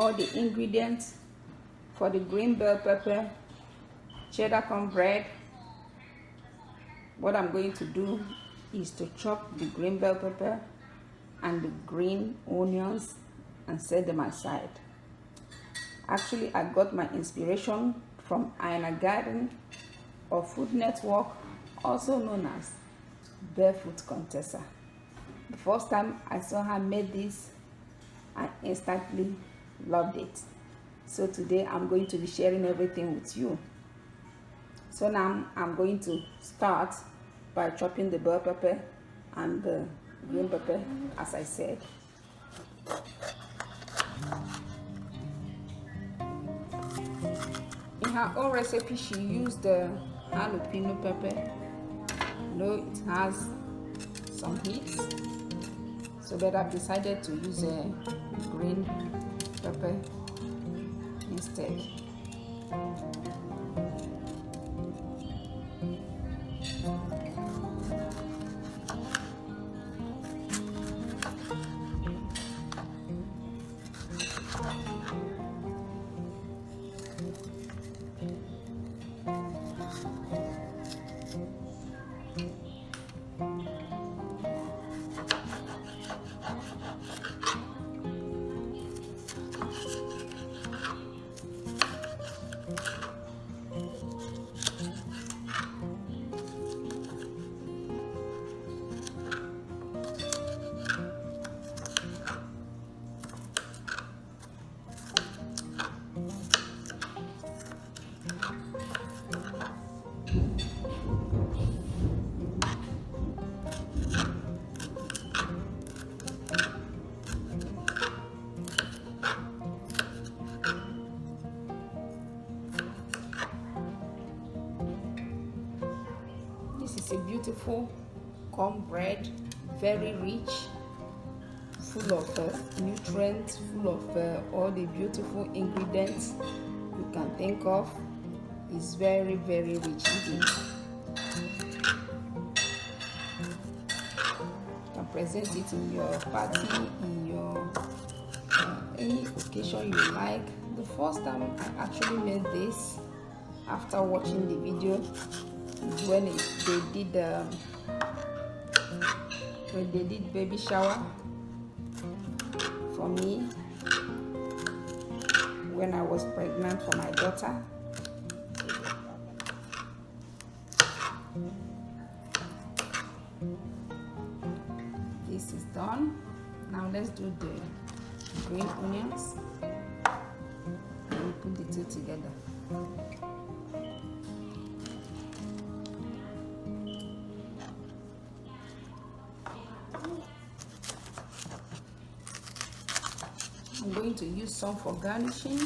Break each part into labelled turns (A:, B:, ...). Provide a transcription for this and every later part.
A: all the ingredients for the green bell pepper, cheddar cornbread. What I'm going to do is to chop the green bell pepper and the green onions and set them aside. Actually, I got my inspiration from Ina Garden of Food Network, also known as Barefoot Contessa. The first time I saw her make this, I instantly loved it. So today I'm going to be sharing everything with you. So now I'm going to start by chopping the bell pepper and the green pepper, as I said. In her own recipe, she used the jalapeno pepper. It has some heat, so but I've decided to use a green pepper instead. This is a beautiful cornbread, very rich, full of nutrients, full of all the beautiful ingredients you can think of. It's very, very rich indeed. You can present it in your party, in your any occasion you like. The first time I actually made this, after watching the video, when they did baby shower for me when I was pregnant for my daughter. This is done. Now let's do the green onions and we put the two together. I'm going to use some for garnishing,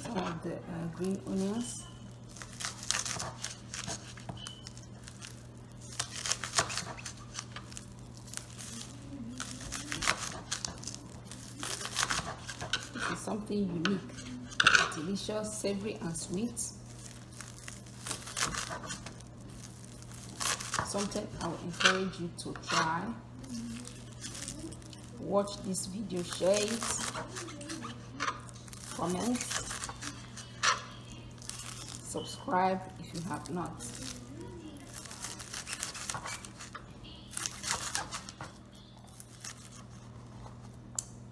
A: some of the green onions. This is something unique, delicious, savory and sweet. Something I would encourage you to try. Watch this video, share it, comment, subscribe if you have not.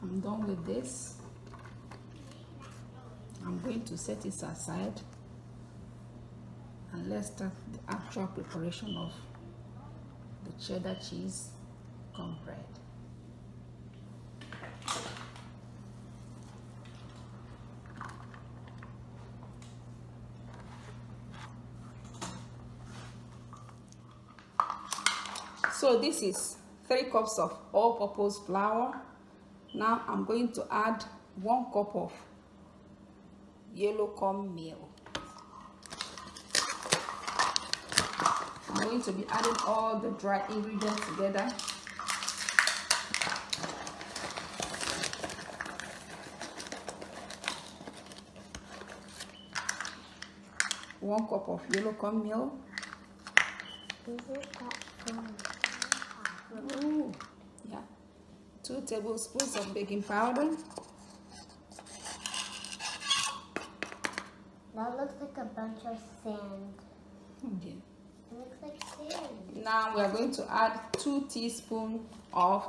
A: I'm done with this. I'm going to set it aside and let's start the actual preparation of the cheddar cheese cornbread. So this is 3 cups of all-purpose flour. Now I'm going to add 1 cup of yellow cornmeal. I'm going to be adding all the dry ingredients together. One cup of yellow cornmeal. Oh, yeah. 2 tablespoons of baking powder.
B: That looks like a bunch of sand.
A: Okay.
B: It looks like sand.
A: Now we are going to add 2 teaspoons of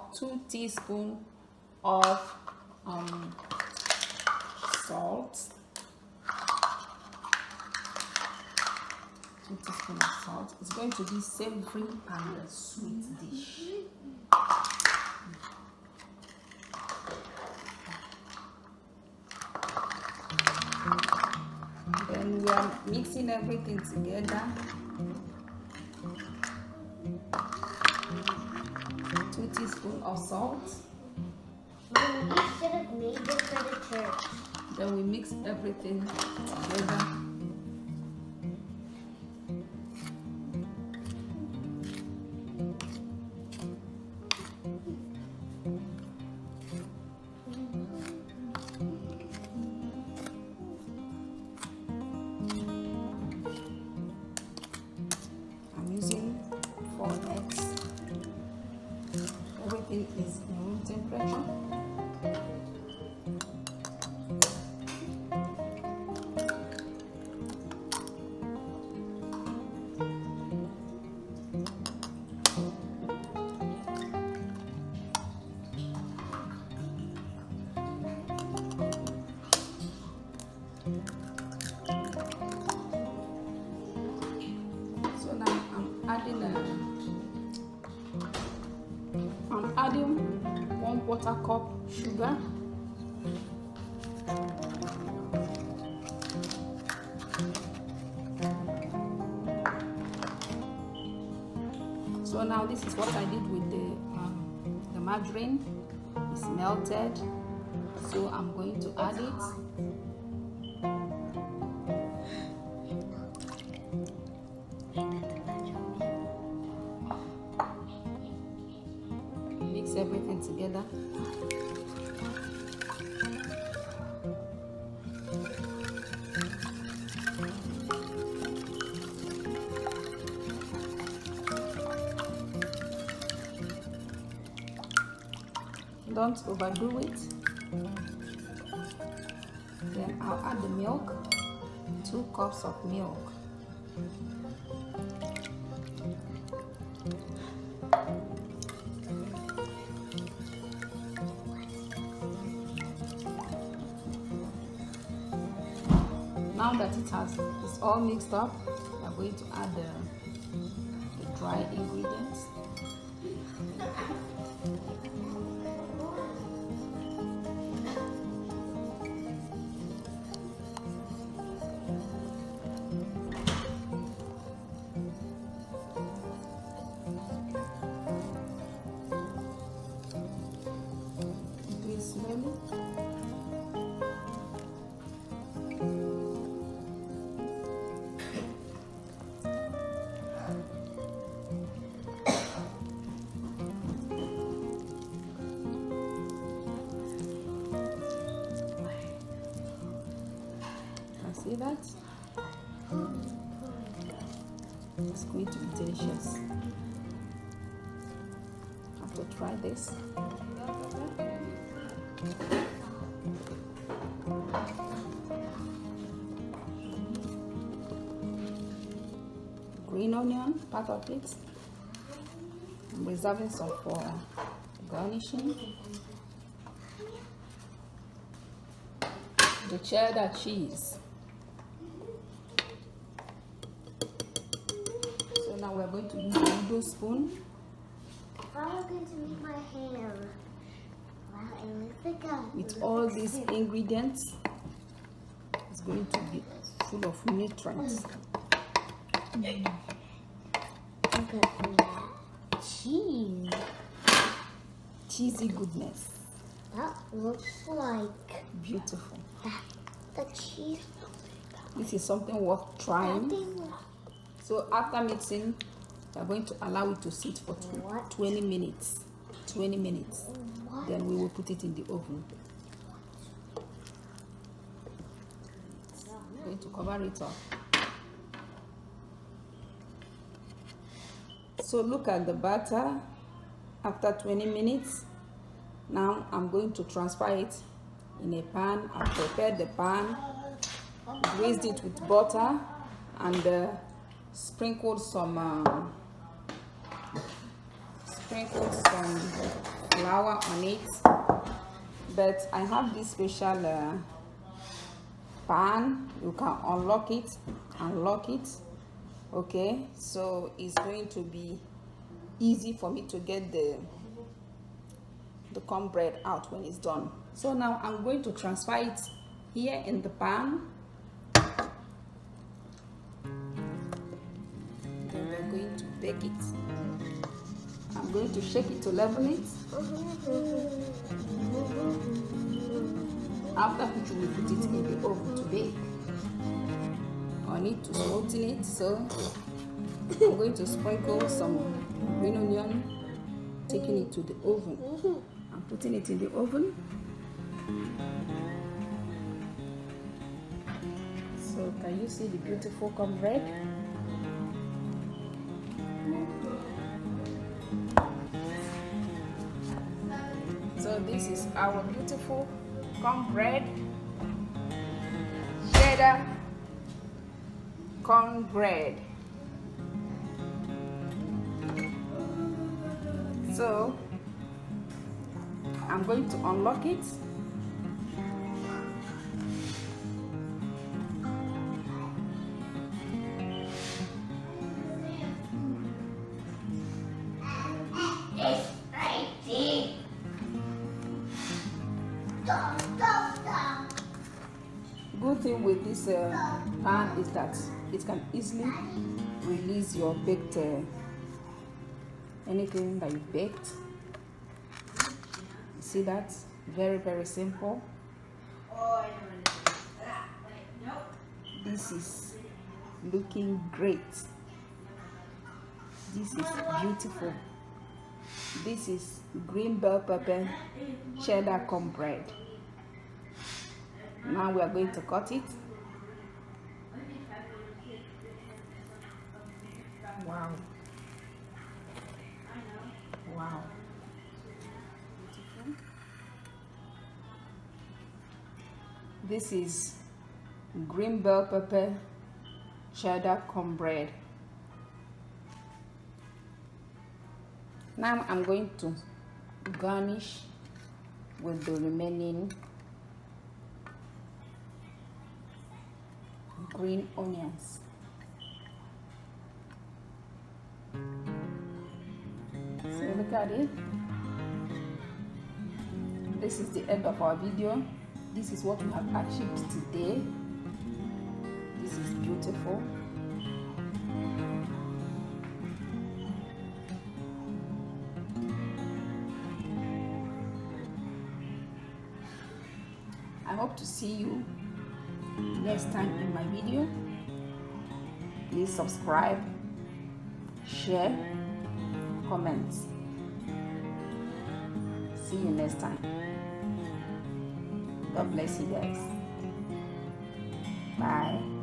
A: salt. 2 teaspoons of salt. It's going to be savory and a sweet dish. Then we are mixing everything together. 2 teaspoons of salt.
B: Mom, you should have made this for the church.
A: Then we mix everything together. I'm using 4 eggs. Everything is in room temperature. So now I'm adding 1/4 cup sugar. So now this is what I did with the margarine. It's melted, so I'm going to add it. Mix everything together. Don't overdo it. Then I'll add the milk, 2 cups of milk. Now that it's all mixed up, we are going to add the dry ingredients. Do it slowly. See that? It's going to be delicious. I have to try this. Green onion, part of it. I'm reserving some for garnishing. The cheddar cheese. So now we're going to use a noodle spoon.
B: How are you going to make my hair? Wow, it looks like a...
A: With all these ingredients, it's going to be full of nutrients.
B: Look at that. Cheese.
A: Cheesy goodness.
B: That looks like...
A: Beautiful.
B: The cheese.
A: This is something worth trying. So after mixing, we're going to allow it to sit for 20 minutes. 20 minutes.
B: What?
A: Then we will put it in the oven. I'm going to cover it up. So look at the batter after 20 minutes. Now I'm going to transfer it in a pan. I've prepared the pan. greased it with butter and sprinkled some flour on it. But I have this special pan. You can unlock it and lock it. Okay, so it's going to be easy for me to get the cornbread out when it's done. So now I'm going to transfer it here in the pan. Then we're going to bake it. I'm going to shake it to level it. After which we put it in the oven to bake. I need to smoothen it, so I'm going to sprinkle some green onion, taking it to the oven. I'm putting it in the oven. So can you see the beautiful cornbread? So this is our beautiful cornbread, cheddar cornbread. So I'm going to unlock it. Good thing with this pan is that it can easily release your baked anything that you baked. See that? Very, very simple. This is looking great. This is beautiful. This is green bell pepper cheddar cornbread. Now we are going to cut it. Wow. Wow. This is green bell pepper cheddar cornbread. Now I'm going to garnish with the remaining green onions. So look at it. This is the end of our video. This is what we have achieved today. This is beautiful. I hope to see you next time in my video. Please subscribe, share, comment. See you next time. God bless you guys. Bye.